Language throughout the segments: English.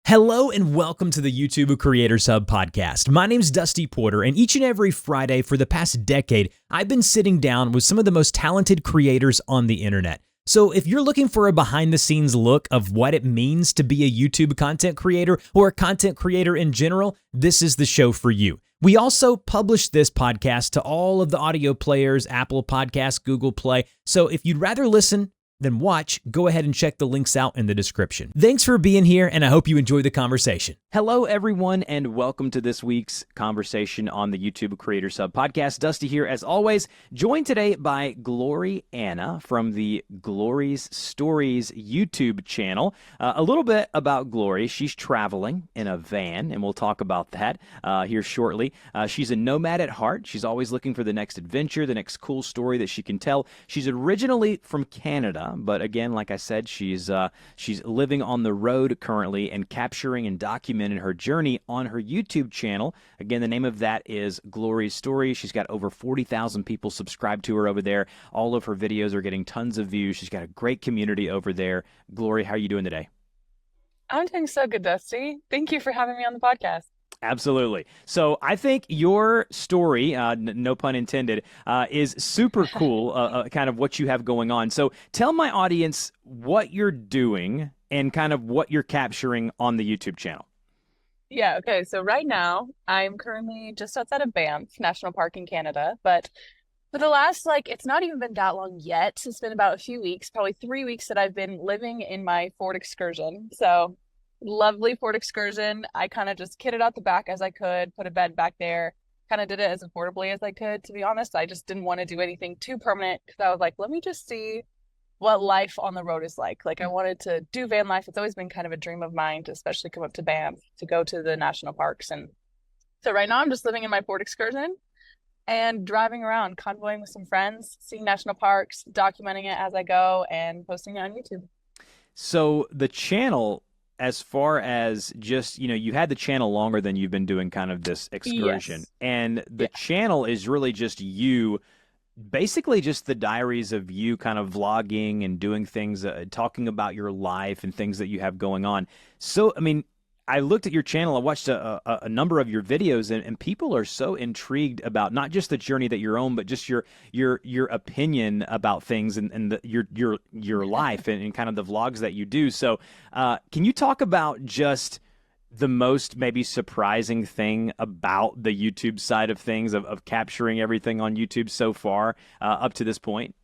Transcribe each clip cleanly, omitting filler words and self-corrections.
Hello and welcome to the YouTube Creators Hub podcast. My name's Dusty Porter, and each and every Friday for the past decade, I've been sitting down with some of the most talented creators on the internet. So if you're looking for a behind-the-scenes look of what it means to be a YouTube content creator or a content creator in general, this is the show for you. We also publish this podcast to all of the audio players, Apple Podcasts, Google Play. So if you'd rather listen then watch, go ahead and check the links out in the description. Thanks for being here, and I hope you enjoy the conversation. Hello, everyone, and welcome to this week's conversation on the YouTube Creators Hub podcast. Dusty here, as always, joined today by Glory Anna from the Glory's Stories YouTube channel. A little bit about Glory. She's traveling in a van, and we'll talk about that here shortly. She's a nomad at heart. She's always looking for the next adventure, the next cool story that she can tell. She's originally from Canada, but again, like I said, she's living on the road currently and capturing and documenting her journey on her YouTube channel. Again, the name of that is Glory's Stories. She's got over 40,000 people subscribed to her over there. All of her videos are getting tons of views. She's got a great community over there. Glory, how are you doing today? I'm doing so good, Dusty. Thank you for having me on the podcast. Absolutely. So I think your story, no pun intended, is super cool, kind of what you have going on. So tell my audience what you're doing and kind of what you're capturing on the YouTube channel. Yeah, okay. So right now, I'm currently just outside of Banff National Park in Canada. But for the last, it's not even been that long yet. It's been about a few weeks, probably 3 weeks that I've been living in my Ford Excursion. So lovely Ford Excursion. I kind of just kitted out the back as I could, put a bed back there, kind of did it as affordably as I could. To be honest, I just didn't want to do anything too permanent because I was like, let me just see what life on the road is like. Like I wanted to do van life. It's always been kind of a dream of mine to especially come up to Banff to go to the national parks. And so right now I'm just living in my Ford Excursion and driving around, convoying with some friends, seeing national parks, documenting it as I go, and posting it on YouTube. So the channel, as far as just, you had the channel longer than you've been doing kind of this excursion. Yes. And the channel is really just you, basically just the diaries of you kind of vlogging and doing things, talking about your life and things that you have going on. So, I mean, I looked at your channel, I watched a number of your videos, and people are so intrigued about not just the journey that you're on, but just your opinion about things and your life and kind of the vlogs that you do. So can you talk about just the most maybe surprising thing about the YouTube side of things, of capturing everything on YouTube so far up to this point?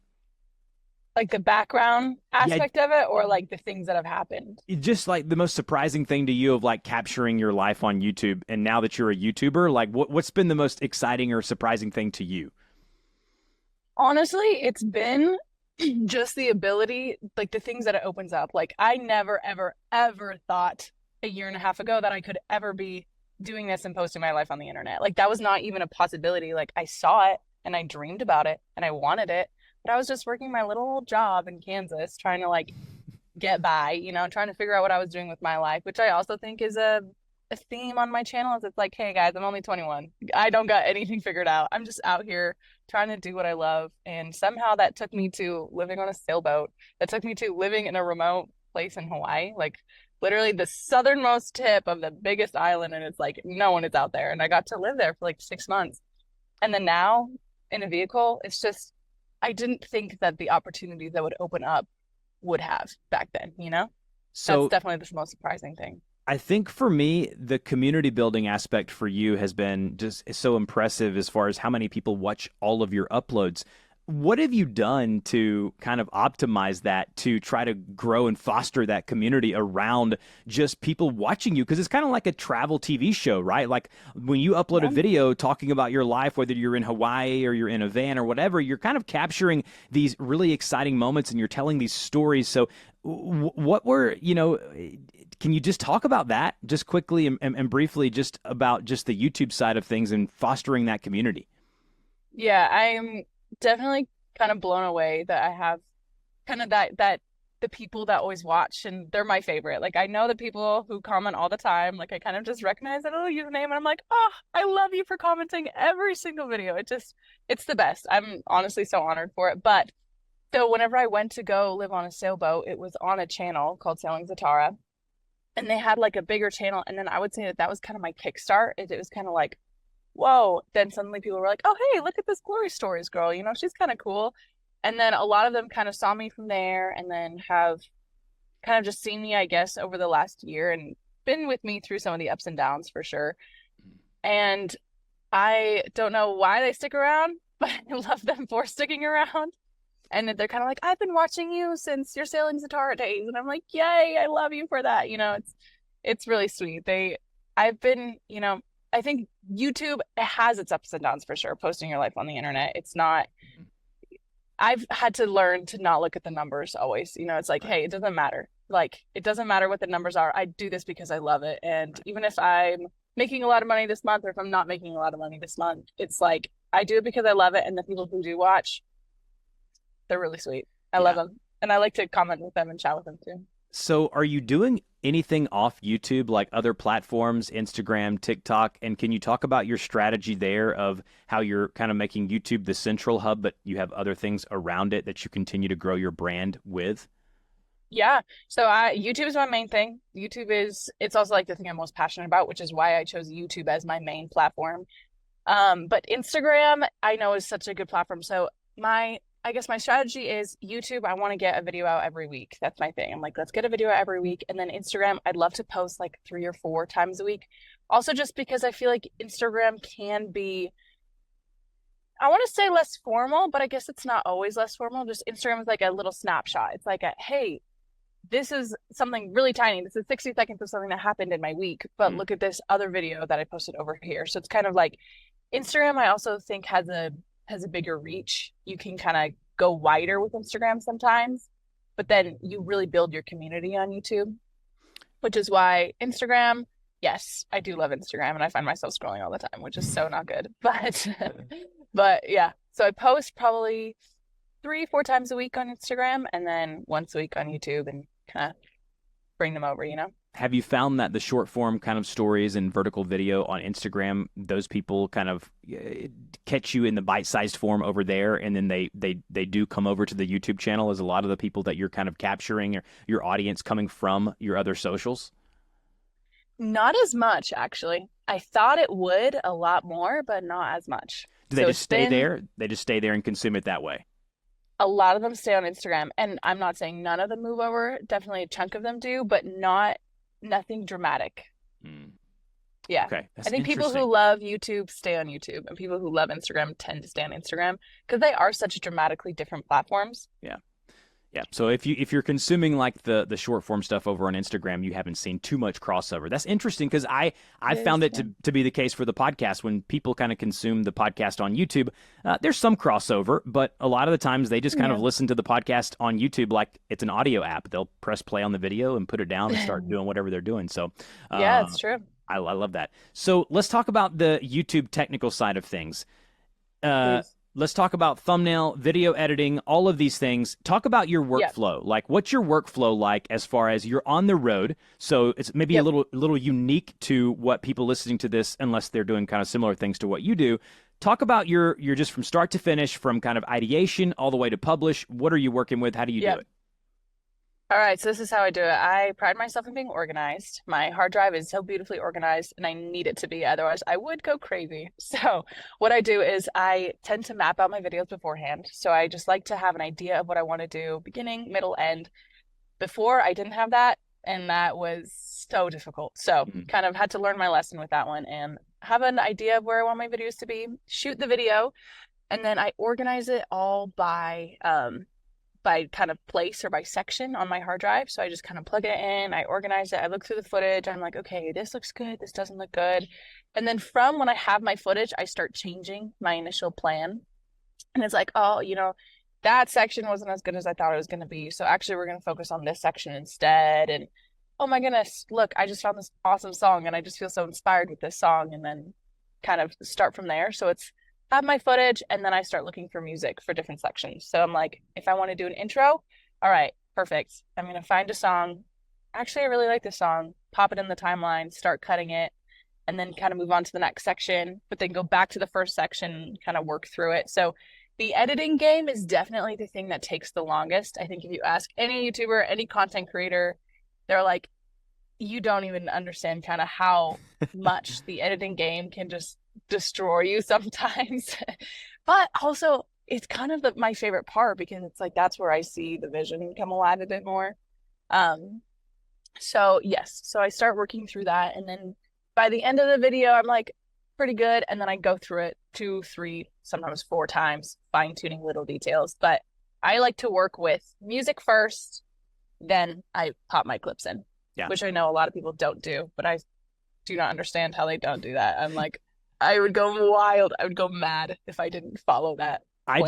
Like the background aspect of it, or like the things that have happened? Just like the most surprising thing to you of like capturing your life on YouTube, and now that you're a YouTuber, like what's been the most exciting or surprising thing to you? Honestly, it's been just the ability, like the things that it opens up. Like I never, ever, ever thought a year and a half ago that I could ever be doing this and posting my life on the internet. Like that was not even a possibility. Like I saw it and I dreamed about it and I wanted it, but I was just working my little job in Kansas trying to get by, trying to figure out what I was doing with my life, which I also think is a theme on my channel. Is it's like, hey guys, I'm only 21. I don't got anything figured out. I'm just out here trying to do what I love. And somehow that took me to living on a sailboat. That took me to living in a remote place in Hawaii, like literally the southernmost tip of the biggest island. And it's like, no one is out there. And I got to live there for like 6 months. And then now in a vehicle, it's just, I didn't think that the opportunities that would open up would have back then, So that's definitely the most surprising thing. I think for me, the community building aspect for you has been just so impressive as far as how many people watch all of your uploads. What have you done to kind of optimize that to try to grow and foster that community around just people watching you? Because it's kind of like a travel TV show, right? Like when you upload a video talking about your life, whether you're in Hawaii or you're in a van or whatever, you're kind of capturing these really exciting moments and you're telling these stories. So what were, can you just talk about that just quickly and briefly, just about just the YouTube side of things and fostering that community? Yeah, I'm definitely kind of blown away that I have kind of that the people that always watch, and they're my favorite. Like I know the people who comment all the time. Like I kind of just recognize that little username and I'm like, oh, I love you for commenting every single video. It's the best. I'm honestly so honored for it. But so whenever I went to go live on a sailboat, it was on a channel called Sailing Zatara. and they had like a bigger channel. And then I would say that that was kind of my kickstart. It was kind of like, whoa. Then suddenly people were like, oh, hey, look at this Glory Stories girl. You know, she's kind of cool. And then a lot of them kind of saw me from there and then have kind of just seen me, I guess, over the last year and been with me through some of the ups and downs for sure. And I don't know why they stick around, but I love them for sticking around. And they're kind of like, I've been watching you since your Sailing Zatara days. And I'm like, yay, I love you for that. You know, it's really sweet. I've been, you know, I think YouTube, it has its ups and downs for sure, posting your life on the internet. It's not, I've had to learn to not look at the numbers always. You know, it's like, hey, it doesn't matter. Like, it doesn't matter what the numbers are. I do this because I love it. And even if I'm making a lot of money this month or if I'm not making a lot of money this month, it's like, I do it because I love it. And the people who do watch, they're really sweet. I love them. And I like to comment with them and chat with them too. So are you doing anything off YouTube, like other platforms, Instagram, TikTok? And can you talk about your strategy there of how you're kind of making YouTube the central hub, but you have other things around it that you continue to grow your brand with? Yeah. So YouTube is my main thing. It's also like the thing I'm most passionate about, which is why I chose YouTube as my main platform. But Instagram, I know, is such a good platform. So I guess my strategy is YouTube. I want to get a video out every week. That's my thing. I'm like, let's get a video out every week. And then Instagram, I'd love to post like 3 or 4 times a week. Also, just because I feel like Instagram can be, I want to say less formal, but I guess it's not always less formal. Just Instagram is like a little snapshot. It's like hey, this is something really tiny. This is 60 seconds of something that happened in my week, but look at this other video that I posted over here. So it's kind of like Instagram, I also think has a bigger reach. You can kind of go wider with Instagram sometimes, but then you really build your community on YouTube, which is why Instagram, yes, I do love Instagram and I find myself scrolling all the time, which is so not good. But yeah, so I post probably 3-4 times a week on Instagram and then once a week on YouTube and kind of bring them over, you know? Have you found that the short form kind of stories and vertical video on Instagram, those people kind of catch you in the bite-sized form over there, and then they do come over to the YouTube channel as a lot of the people that you're kind of capturing, or your audience coming from your other socials? Not as much, actually. I thought it would a lot more, but not as much. Do they just stay there? They just stay there and consume it that way? A lot of them stay on Instagram, and I'm not saying none of them move over. Definitely a chunk of them do, but nothing dramatic. Yeah. Okay. I think people who love YouTube stay on YouTube, and people who love Instagram tend to stay on Instagram because they are such dramatically different platforms. Yeah. Yeah. So if you're consuming like the short form stuff over on Instagram, you haven't seen too much crossover. That's interesting because I found it to be the case for the podcast. When people kind of consume the podcast on YouTube, there's some crossover, but a lot of the times they just kind of listen to the podcast on YouTube like it's an audio app. They'll press play on the video and put it down and start doing whatever they're doing. So yeah, it's true. I love that. So let's talk about the YouTube technical side of things. Let's talk about thumbnail, video editing, all of these things. Talk about your workflow. Like, what's your workflow like as far as you're on the road? So it's maybe a little unique to what people listening to this, unless they're doing kind of similar things to what you do. Talk about your just from start to finish, from kind of ideation all the way to publish. What are you working with? How do you do it? All right, so this is how I do it. I pride myself in being organized. My hard drive is so beautifully organized, and I need it to be, otherwise I would go crazy. So what I do is I tend to map out my videos beforehand. So I just like to have an idea of what I want to do, beginning, middle, end. Before, I didn't have that, and that was so difficult. So kind of had to learn my lesson with that one and have an idea of where I want my videos to be, shoot the video, and then I organize it all by kind of place or by section on my hard drive. So I just kind of plug it in, I organize it, I look through the footage, I'm like, okay, this looks good, this doesn't look good. And then from when I have my footage, I start changing my initial plan. And it's like, oh, you know, that section wasn't as good as I thought it was going to be. So actually we're going to focus on this section instead. And oh my goodness, look, I just found this awesome song and I just feel so inspired with this song, and then kind of start from there. So it's have my footage, and then I start looking for music for different sections. So I'm like, if I want to do an intro, all right, perfect. I'm going to find a song. Actually, I really like this song. Pop it in the timeline, start cutting it, and then kind of move on to the next section, but then go back to the first section and kind of work through it. So the editing game is definitely the thing that takes the longest. I think if you ask any YouTuber, any content creator, they're like, you don't even understand kind of how much the editing game can just destroy you sometimes. But also, it's kind of my favorite part because it's like that's where I see the vision come alive a bit more. Um, so yes, so I start working through that, and then by the end of the video, I'm like pretty good, and then I go through it 2, 3, sometimes 4 times, fine tuning little details. But I like to work with music first, then I pop my clips in, which I know a lot of people don't do, but I do not understand how they don't do that. I'm like, I would go wild. I would go mad if I didn't follow that. I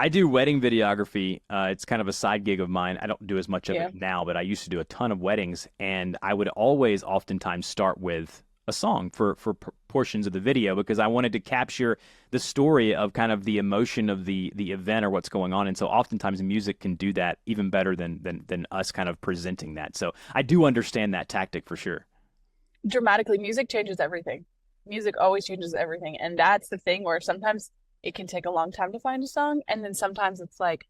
do wedding videography. It's kind of a side gig of mine. I don't do as much of it now, but I used to do a ton of weddings, and I would always oftentimes start with a song for portions of the video because I wanted to capture the story of kind of the emotion of the event or what's going on. And so oftentimes music can do that even better than us kind of presenting that. So I do understand that tactic for sure. Dramatically, music changes everything. Music always changes everything. And that's the thing where sometimes it can take a long time to find a song. And then sometimes it's like,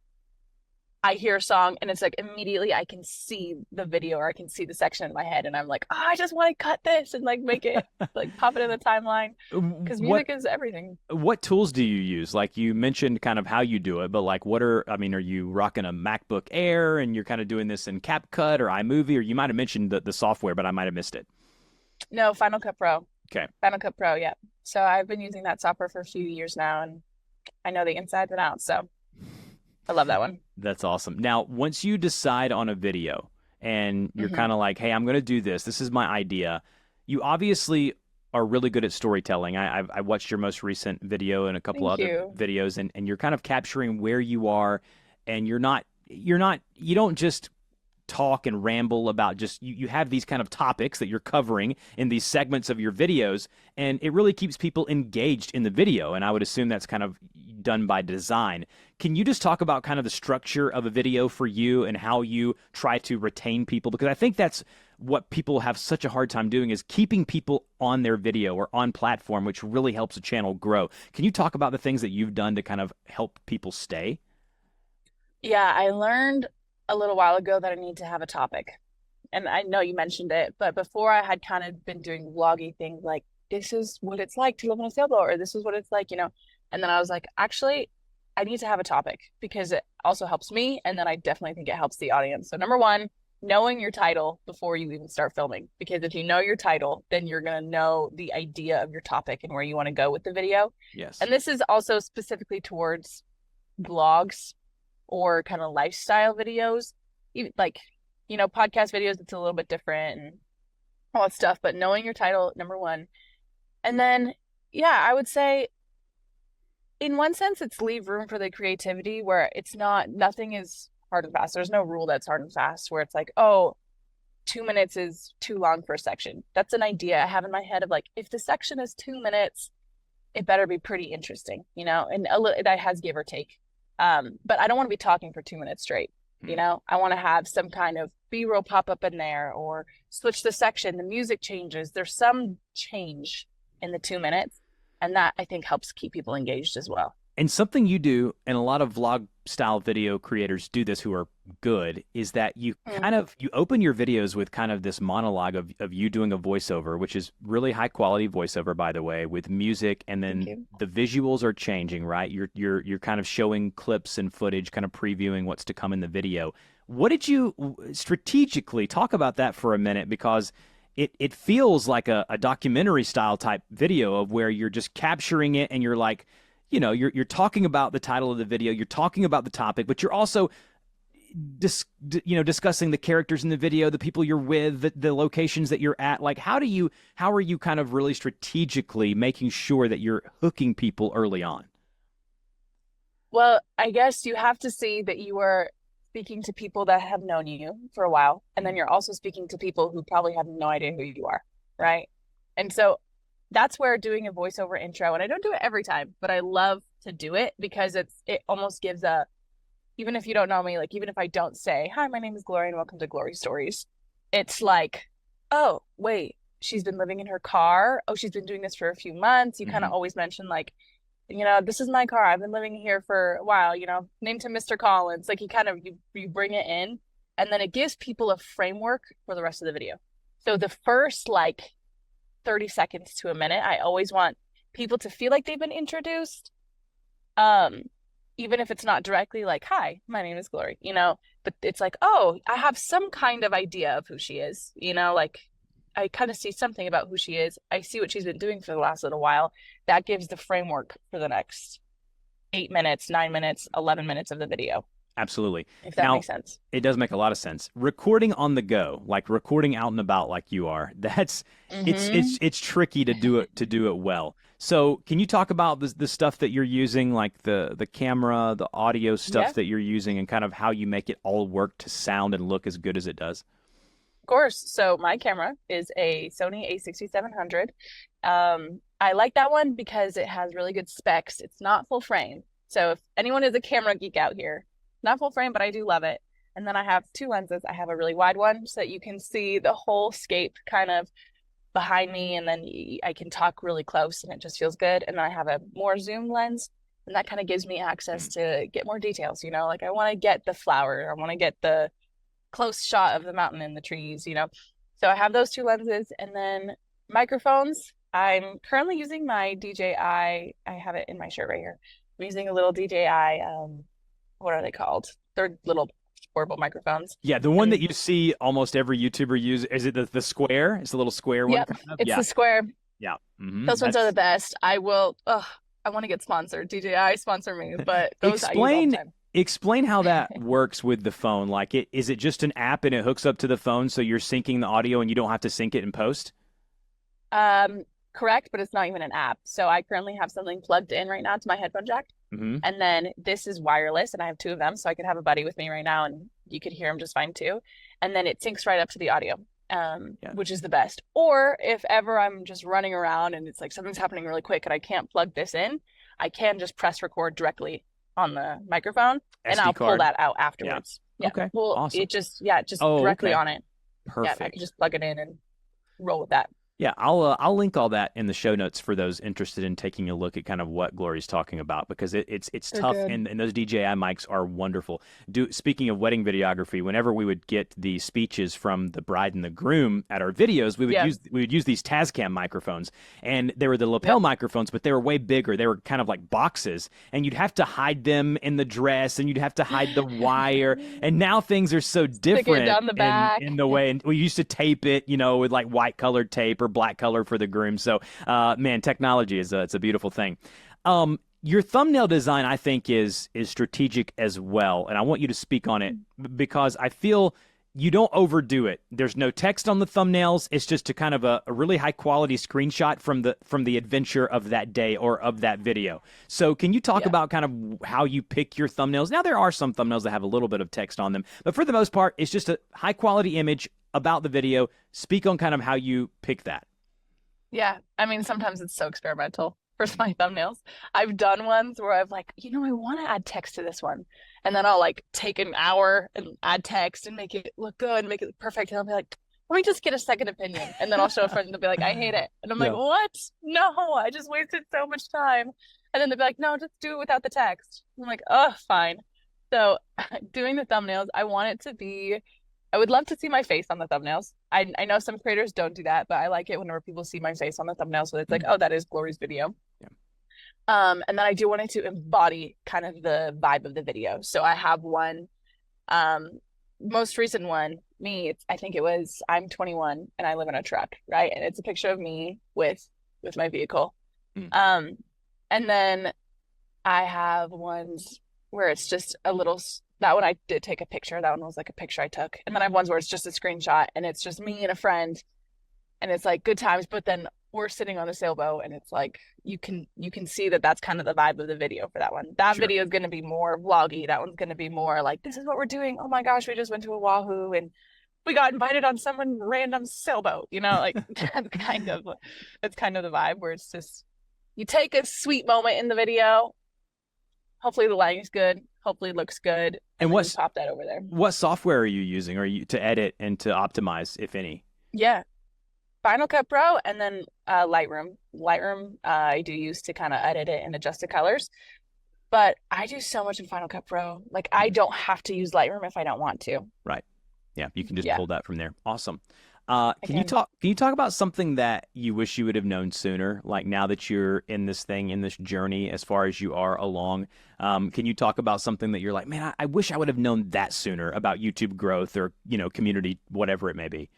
I hear a song and it's like immediately I can see the video or I can see the section in my head and I'm like, oh, I just want to cut this and like make it like pop it in the timeline because music is everything. What tools do you use? Like you mentioned kind of how you do it, but like are you rocking a MacBook Air and you're kind of doing this in CapCut or iMovie, or you might have mentioned the software, but I might have missed it. No, Final Cut Pro. Okay. Final Cut Pro, yeah. So I've been using that software for a few years now and I know the insides and outs, so I love that one. That's awesome. Now, once you decide on a video and you're kind of like, hey, I'm going to do this. This is my idea. You obviously are really good at storytelling. I watched your most recent video and a couple other videos, and you're kind of capturing where you are, and you don't just talk and ramble about just you have these kind of topics that you're covering in these segments of your videos, and it really keeps people engaged in the video, and I would assume that's kind of done by design. Can you just talk about kind of the structure of a video for you and how you try to retain people? Because I think that's what people have such a hard time doing, is keeping people on their video or on platform, which really helps a channel grow. Can you talk about the things that you've done to kind of help people stay? Yeah, I learned a little while ago that I need to have a topic. And I know you mentioned it, but before I had kind of been doing vloggy things like, this is what it's like to live on a sailboat, or this is what it's like, And then I was like, actually, I need to have a topic because it also helps me. And then I definitely think it helps the audience. So number one, knowing your title before you even start filming, because if you know your title, then you're going to know the idea of your topic and where you want to go with the video. Yes. And this is also specifically towards vlogs or kind of lifestyle videos, even like, podcast videos, it's a little bit different and all that stuff, but knowing your title, number one. And then, yeah, I would say in one sense, it's leave room for the creativity where nothing is hard and fast. There's no rule that's hard and fast where it's like, oh, 2 minutes is too long for a section. That's an idea I have in my head of like, if the section is 2 minutes, it better be pretty interesting, and that has give or take. But I don't want to be talking for 2 minutes straight. I want to have some kind of B-roll pop up in there or switch the section. The music changes. There's some change in the 2 minutes. And that I think helps keep people engaged as well. And something you do, and a lot of vlog style video creators do this who are good, is that you you open your videos with kind of this monologue of you doing a voiceover, which is really high quality voiceover, by the way, with music, and then the visuals are changing, right? You're kind of showing clips and footage, kind of previewing what's to come in the video. What did you strategically talk about that for a minute? Because it feels like a documentary style type video of where you're just capturing it and you're like, you're talking about the title of the video, you're talking about the topic, but you're also discussing the characters in the video, the people you're with, the locations that you're at. Like, how are you kind of really strategically making sure that you're hooking people early on? Well, I guess you have to see that you are speaking to people that have known you for a while, and then you're also speaking to people who probably have no idea who you are, right? And so that's where doing a voiceover intro, and I don't do it every time, but I love to do it because it almost gives even if you don't know me, like even if I don't say, hi, my name is Glory and welcome to Glory Stories, it's like, oh, wait, she's been living in her car. Oh, she's been doing this for a few months. You kind of always mention like, this is my car. I've been living here for a while, named him Mr. Collins. Like you bring it in, and then it gives people a framework for the rest of the video. So the first like 30 seconds to a minute, I always want people to feel like they've been introduced. Um, Even if it's not directly like, hi, my name is Glory, but it's like, oh, I have some kind of idea of who she is, like I kind of see something about who she is. I see what she's been doing for the last little while. That gives the framework for the next 8 minutes, 9 minutes, 11 minutes of the video. Absolutely. If that makes sense. It does make a lot of sense. Recording on the go, like recording out and about like you are, it's tricky to do it well. So can you talk about the stuff that you're using, like the camera, the audio stuff that you're using, and kind of how you make it all work to sound and look as good as it does? Of course. So my camera is a Sony a6700. I like that one because it has really good specs. It's not full frame. So if anyone is a camera geek out here, not full frame, but I do love it. And then I have two lenses. I have a really wide one so that you can see the whole scape kind of behind me, and then I can talk really close and it just feels good. And then I have a more zoom lens, and that kind of gives me access to get more details, like I want to get the flower, I want to get the close shot of the mountain and the trees, So I have those two lenses. And then microphones, I'm currently using my DJI. I have it in my shirt right here. I'm using a little DJI, what are they called? They're little portable microphones. Yeah, the one that you see almost every YouTuber use. Is it the square? It's the little square one. Yep, kind of? It's the square. Yeah, those ones are the best. I will. I want to get sponsored. DJI sponsor me, but those I use all the time. Explain how that works with the phone. Like, is it just an app and it hooks up to the phone, so you're syncing the audio and you don't have to sync it in post? Correct, but it's not even an app. So I currently have something plugged in right now to my headphone jack. And then this is wireless, and I have two of them, so I could have a buddy with me right now and you could hear him just fine too. And then it syncs right up to the audio, which is the best. Or if ever I'm just running around and it's like something's happening really quick and I can't plug this in, I can just press record directly on the microphone and I'll pull that out afterwards. Yeah. Okay. Well, awesome. it just directly on it. Perfect. Yeah, I can just plug it in and roll with that. Yeah, I'll link all that in the show notes for those interested in taking a look at kind of what Glory's talking about, because it's tough, and those DJI mics are wonderful. Speaking of wedding videography, whenever we would get the speeches from the bride and the groom at our videos, we would use these Tascam microphones, and they were the lapel microphones, but they were way bigger. They were kind of like boxes, and you'd have to hide them in the dress, and you'd have to hide the wire. And now things are so different down the back. in the way, and we used to tape it, with like white colored tape or black color for the groom. So, man, technology is it's a beautiful thing. Your thumbnail design, I think, is strategic as well, and I want you to speak on it because I feel you don't overdo it. There's no text on the thumbnails. It's just a kind of a really high quality screenshot from the adventure of that day or of that video. So can you talk about kind of how you pick your thumbnails? Now, there are some thumbnails that have a little bit of text on them, but for the most part, it's just a high quality image about the video. Speak on kind of how you pick that. Yeah, I mean, sometimes it's so experimental for my thumbnails. I've done ones where I've like, I want to add text to this one. And then I'll like take an hour and add text and make it look good, make it look perfect. And I'll be like, let me just get a second opinion. And then I'll show a friend and they'll be like, I hate it. And I'm like, what? No, I just wasted so much time. And then they'll be like, no, just do it without the text. I'm like, oh, fine. So doing the thumbnails, I would love to see my face on the thumbnails. I know some creators don't do that, but I like it whenever people see my face on the thumbnail. So it's like, oh, that is Glory's video. Yeah. And then I do want it to embody kind of the vibe of the video. So I have one, most recent one, I think it was, I'm 21 and I live in a truck, right? And it's a picture of me with my vehicle. And then I have ones where it's just a little, that one I did take a picture. That one was like a picture I took. And then I have ones where it's just a screenshot and it's just me and a friend and it's like good times, but then we're sitting on a sailboat and it's like, you can see that that's kind of the vibe of the video for that one. That video is going to be more vloggy. That one's going to be more like, this is what we're doing. Oh my gosh, we just went to Oahu and we got invited on some random sailboat, like that's kind of the vibe where it's just, you take a sweet moment in the video. Hopefully the lighting is good. Hopefully it looks good. And you pop that over there. What software are you using to edit and to optimize, if any? Yeah. Final Cut Pro and then Lightroom. Lightroom I do use to kind of edit it and adjust the colors. But I do so much in Final Cut Pro. Like I don't have to use Lightroom if I don't want to. Right. Yeah. You can just pull that from there. Awesome. Can you talk about something that you wish you would have known sooner? Like now that you're in this thing, in this journey, as far as you are along, can you talk about something that you're like, man, I wish I would have known that sooner about YouTube growth or, community, whatever it may be?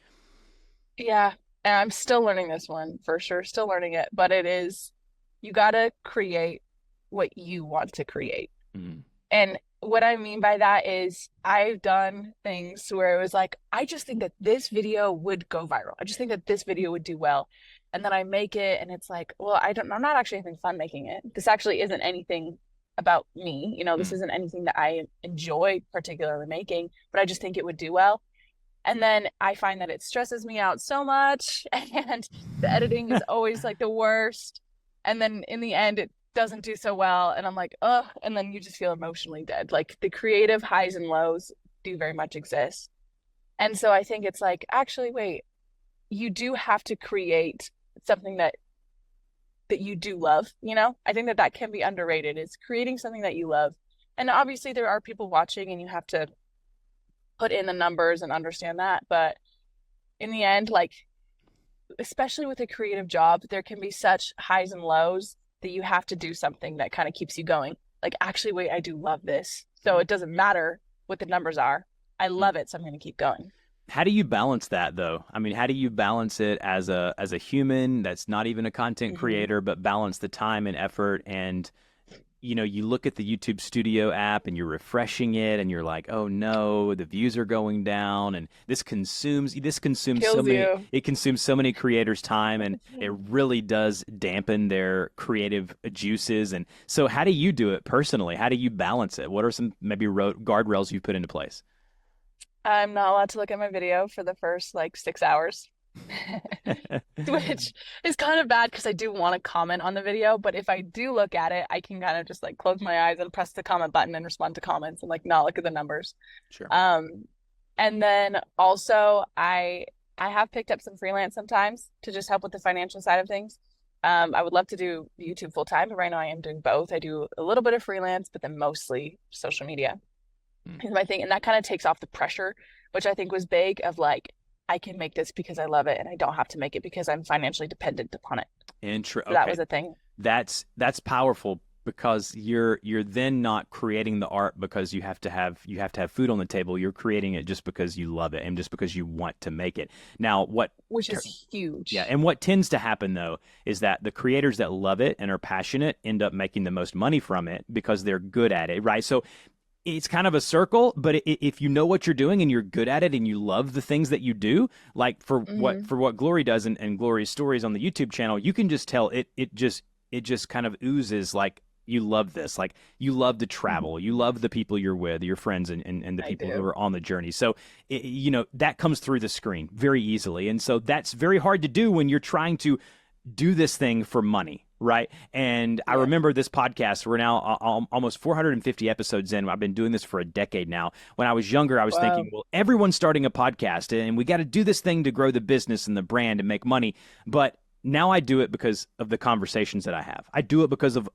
Yeah, and I'm still learning this one for sure, still learning it, but it is you gotta create what you want to create. Mm. And what I mean by that is I've done things where it was like, I just think that this video would go viral. I just think that this video would do well. And then I make it and it's like, well, I'm not actually having fun making it. This actually isn't anything about me. This isn't anything that I enjoy particularly making, but I just think it would do well. And then I find that it stresses me out so much and the editing is always like the worst. And then in the end, it doesn't do so well. And I'm like, oh, and then you just feel emotionally dead. Like the creative highs and lows do very much exist. And so I think it's like, actually, wait, you do have to create something that you do love. I think that can be underrated, is creating something that you love. And obviously there are people watching and you have to put in the numbers and understand that. But in the end, like, especially with a creative job, there can be such highs and lows that you have to do something that kind of keeps you going. Like, actually, wait, I do love this. So it doesn't matter what the numbers are. I love it. So I'm going to keep going. How do you balance that though? I mean, how do you balance it as a human that's not even a content creator, but balance the time and effort? And you look at the YouTube Studio app and you're refreshing it and you're like, oh no, the views are going down, and this consumes it consumes so many creators' time, and it really does dampen their creative juices. And so how do you do it personally? How do you balance it? What are some maybe guardrails you've put into place? I'm not allowed to look at my video for the first 6 hours. Which is kind of bad because I do want to comment on the video, but if I do look at it, I can kind of just close my eyes and press the comment button and respond to comments and not look at the numbers. Sure. And then also I have picked up some freelance sometimes to just help with the financial side of things. I would love to do YouTube full time, but right now I am doing both. I do a little bit of freelance, but then mostly social media is my thing, and that kind of takes off the pressure, which I think was big, of I can make this because I love it, and I don't have to make it because I'm financially dependent upon it. So that was a thing. That's powerful, because you're then not creating the art because you have to have food on the table. You're creating it just because you love it and just because you want to make it. Now, which is huge. Yeah, and what tends to happen though is that the creators that love it and are passionate end up making the most money from it because they're good at it, right? So it's kind of a circle, but if you know what you're doing and you're good at it and you love the things that you do, like for what Glory does and Glory's stories on the YouTube channel, you can just tell it just kind of oozes like you love this. Like you love to travel, you love the people you're with, your friends and the people who are on the journey. So that comes through the screen very easily, and so that's very hard to do when you're trying to do this thing for money. Right. And I remember this podcast, we're now almost 450 episodes in. I've been doing this for a decade now. When I was younger, I was thinking, well, everyone's starting a podcast and we got to do this thing to grow the business and the brand and make money. But now I do it because of the conversations that I have. I do it because of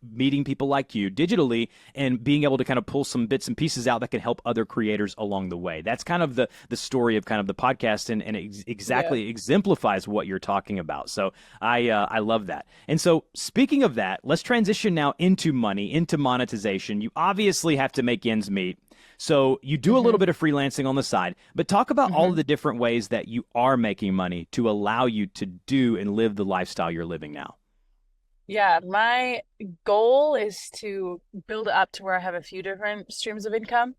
meeting people like you digitally and being able to kind of pull some bits and pieces out that can help other creators along the way. That's kind of the story of kind of the podcast, and it exactly exemplifies what you're talking about. So I love that. And so speaking of that, let's transition now into money, into monetization. You obviously have to make ends meet. So you do a little bit of freelancing on the side, but talk about all of the different ways that you are making money to allow you to do and live the lifestyle you're living now. Yeah, my goal is to build it up to where I have a few different streams of income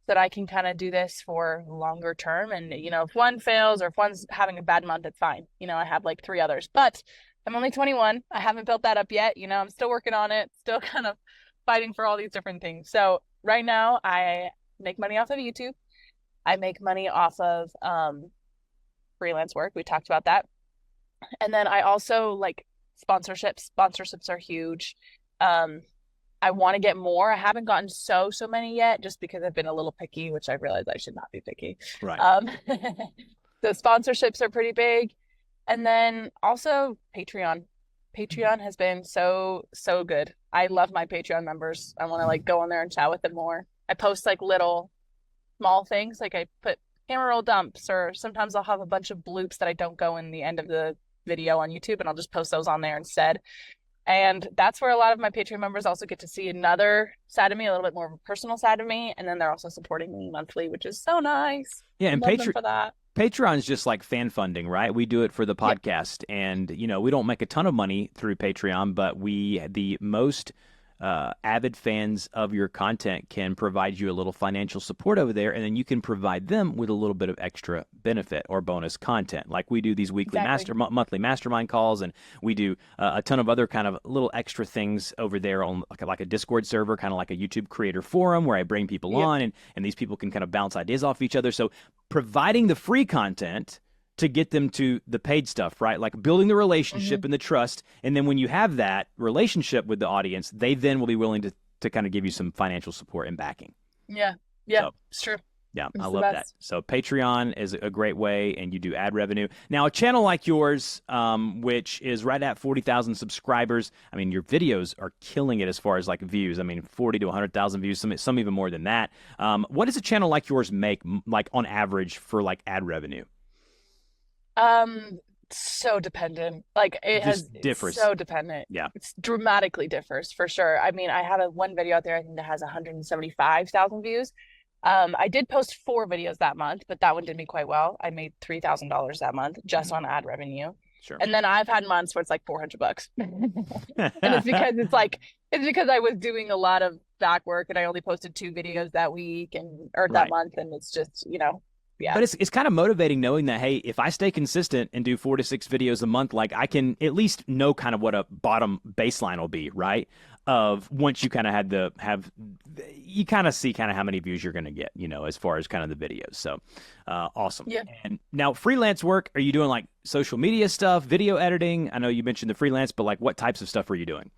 so that I can kind of do this for longer term. And, if one fails or if one's having a bad month, it's fine. I have 3 others, but I'm only 21. I haven't built that up yet. I'm still working on it, still kind of fighting for all these different things. So right now I make money off of YouTube. I make money off of freelance work. We talked about that. And then I also sponsorships. Sponsorships are huge. I want to get more. I haven't gotten so many yet just because I've been a little picky, which I realize I should not be picky. Right. So sponsorships are pretty big. And then also Patreon. Patreon has been so good. I love my Patreon members. I want to go on there and chat with them more. I post little small things. I put camera roll dumps, or sometimes I'll have a bunch of bloops that I don't go in the end of the video on YouTube, and I'll just post those on there instead. And that's where a lot of my Patreon members also get to see another side of me, a little bit more of a personal side of me. And then they're also supporting me monthly, which is so nice. Yeah, and Love them for that. Patreon is just like fan funding, right? We do it for the podcast, and we don't make a ton of money through Patreon, but the most avid fans of your content can provide you a little financial support over there, and then you can provide them with a little bit of extra benefit or bonus content. Like we do these weekly monthly mastermind calls, and we do a ton of other kind of little extra things over there on like a Discord server, kind of like a YouTube creator forum where I bring people on, and these people can kind of bounce ideas off each other. So providing the free content to get them to the paid stuff, right? Like building the relationship and the trust. And then when you have that relationship with the audience, they then will be willing to kind of give you some financial support and backing. Yeah. So, it's true. Yeah, I love that. So Patreon is a great way, and you do ad revenue. Now, a channel like yours, which is right at 40,000 subscribers, I mean, your videos are killing it as far as like views. I mean, 40 to 100,000 views, some even more than that. What does a channel like yours make, like on average, for like ad revenue? So dependent. Like differs. So dependent. Yeah. It's dramatically differs for sure. I mean, I have one video out there, I think, that has 175,000 views. I did post 4 videos that month, but that one did me quite well. I made $3,000 that month just on ad revenue. Sure. And then I've had months where it's like $400. And it's because I was doing a lot of back work, and I only posted 2 videos that week or that month, and it's just, yeah. But it's kind of motivating knowing that, hey, if I stay consistent and do 4 to 6 videos a month, like I can at least know kind of what a bottom baseline will be, right? Of once you kind of you kind of see kind of how many views you're going to get, as far as kind of the videos. So awesome. Yeah. And now freelance work, are you doing like social media stuff, video editing? I know you mentioned the freelance, but like what types of stuff are you doing?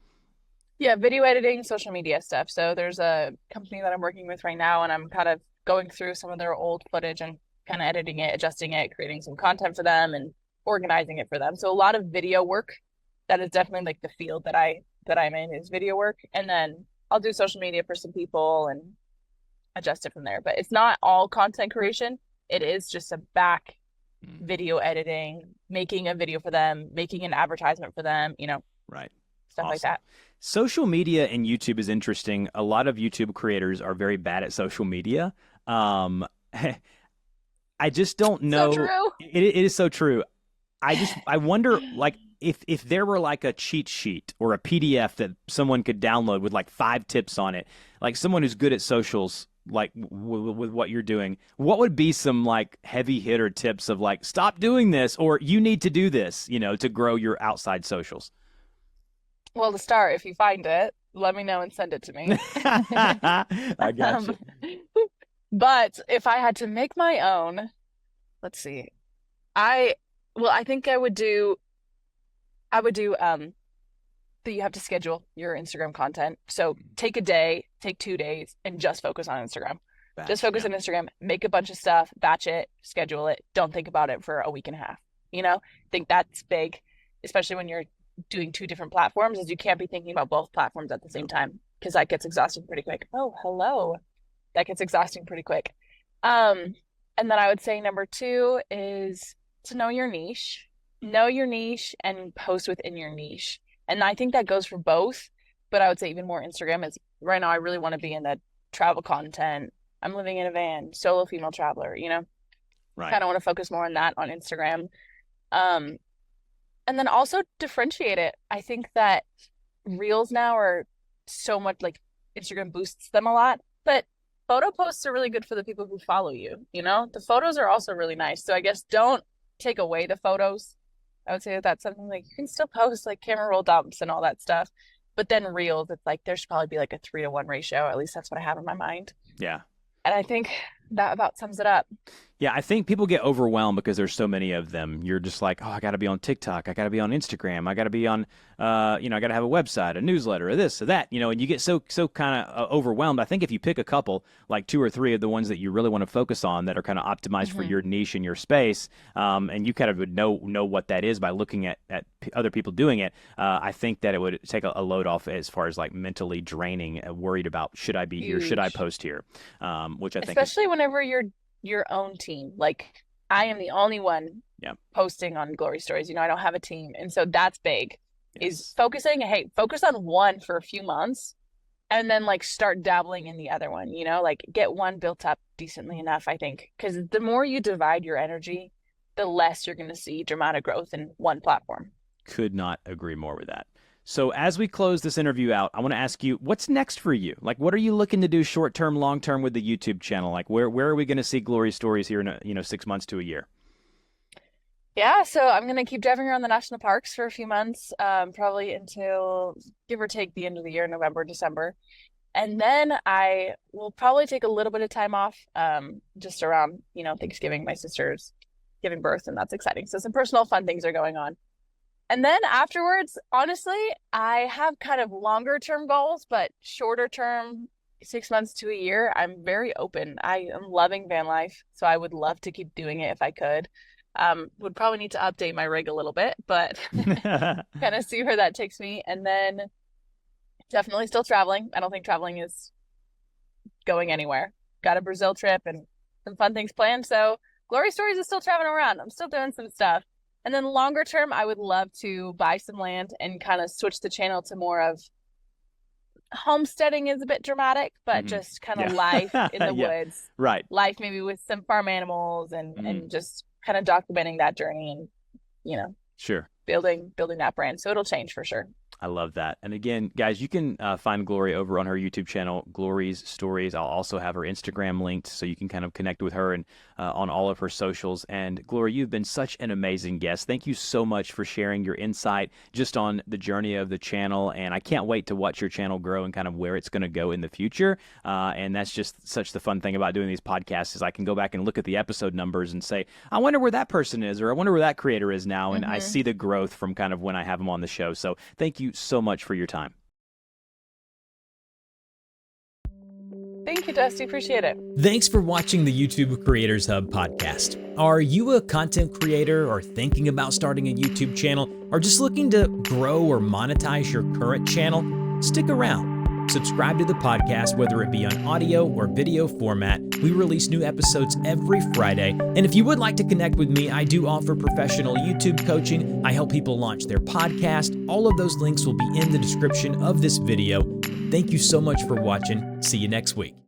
Yeah, video editing, social media stuff. So there's a company that I'm working with right now, and I'm kind of going through some of their old footage and kind of editing it, adjusting it, creating some content for them, and organizing it for them. So a lot of video work. That is definitely like the field that I'm in, is video work. And then I'll do social media for some people and adjust it from there. But it's not all content creation. It is just a back video editing, making a video for them, making an advertisement for them, right. Stuff like that. Social media and YouTube is interesting. A lot of YouTube creators are very bad at social media. I just don't know. So true. It is so true. I wonder, like, if there were like a cheat sheet or a PDF that someone could download with like 5 tips on it, like someone who's good at socials, like with what you're doing, what would be some like heavy hitter tips of like, stop doing this, or you need to do this, to grow your outside socials? Well, to start, if you find it, let me know and send it to me. I got you. But if I had to make my own, let's see. I think I would do that you have to schedule your Instagram content. So take a day, take 2 days, and just focus on Instagram. Just focus on Instagram, make a bunch of stuff, batch it, schedule it. Don't think about it for a week and a half. I think that's big, especially when you're doing 2 different platforms, is you can't be thinking about both platforms at the same time, because that gets exhausting pretty quick. Oh, hello. That gets exhausting pretty quick. And then I would say number 2 is to know your niche. Know your niche and post within your niche. And I think that goes for both, but I would say even more Instagram is right now. I really want to be in the travel content. I'm living in a van, solo female traveler, Right. Kind of want to focus more on that on Instagram. And then also differentiate it. I think that reels now are so much, like, Instagram boosts them a lot, but photo posts are really good for the people who follow you. The photos are also really nice. So I guess don't take away the photos. I would say that that's something like you can still post like camera roll dumps and all that stuff, but then reels, it's like there should probably be like a 3-to-1 ratio. At least that's what I have in my mind. Yeah. And I think that about sums it up. Yeah, I think people get overwhelmed because there's so many of them. You're just like, oh, I got to be on TikTok. I got to be on Instagram. I got to be on, I got to have a website, a newsletter, or this or that, and you get so kind of overwhelmed. I think if you pick a couple, like 2 or 3 of the ones that you really want to focus on that are kind of optimized for your niche and your space, and you kind of would know what that is by looking at other people doing it, I think that it would take a load off as far as like mentally draining, worried about, should I be here? Should I post here? Which I think especially whenever you're your own team. Like I am the only one posting on Glory Stories. I don't have a team. And so that's big. Is focusing, focus on one for a few months and then like start dabbling in the other one, like get one built up decently enough, I think. Because the more you divide your energy, the less you're going to see dramatic growth in one platform. Could not agree more with that. So as we close this interview out, I want to ask you, what's next for you? Like, what are you looking to do short-term, long-term with the YouTube channel? Like, where are we going to see Glory Stories here in 6 months to a year? Yeah, so I'm going to keep driving around the national parks for a few months, probably until give or take the end of the year, November, December. And then I will probably take a little bit of time off just around, Thanksgiving. My sister's giving birth, and that's exciting. So some personal fun things are going on. And then afterwards, honestly, I have kind of longer term goals, but shorter term, 6 months to a year, I'm very open. I am loving van life, so I would love to keep doing it if I could. Would probably need to update my rig a little bit, but kind of see where that takes me. And then definitely still traveling. I don't think traveling is going anywhere. Got a Brazil trip and some fun things planned. So Glory Stories is still traveling around. I'm still doing some stuff. And then longer term, I would love to buy some land and kind of switch the channel to more of homesteading is a bit dramatic, but just kind of life in the woods. Right. Life maybe with some farm animals and just kind of documenting that journey and, sure, building that brand. So it'll change for sure. I love that. And again, guys, you can find Glory over on her YouTube channel, Glory's Stories. I'll also have her Instagram linked so you can kind of connect with her and on all of her socials. And Glory, you've been such an amazing guest. Thank you so much for sharing your insight just on the journey of the channel. And I can't wait to watch your channel grow and kind of where it's going to go in the future. And that's just such the fun thing about doing these podcasts is I can go back and look at the episode numbers and say, I wonder where that person is, or I wonder where that creator is now. And I see the growth from kind of when I have them on the show. So thank you so much for your time. Thank you, Dusty. Appreciate it. Thanks for watching the YouTube Creators Hub podcast. Are you a content creator or thinking about starting a YouTube channel or just looking to grow or monetize your current channel? Stick around. Subscribe to the podcast, whether it be on audio or video format. We release new episodes every Friday. And if you would like to connect with me, I do offer professional YouTube coaching. I help people launch their podcast. All of those links will be in the description of this video. Thank you so much for watching. See you next week.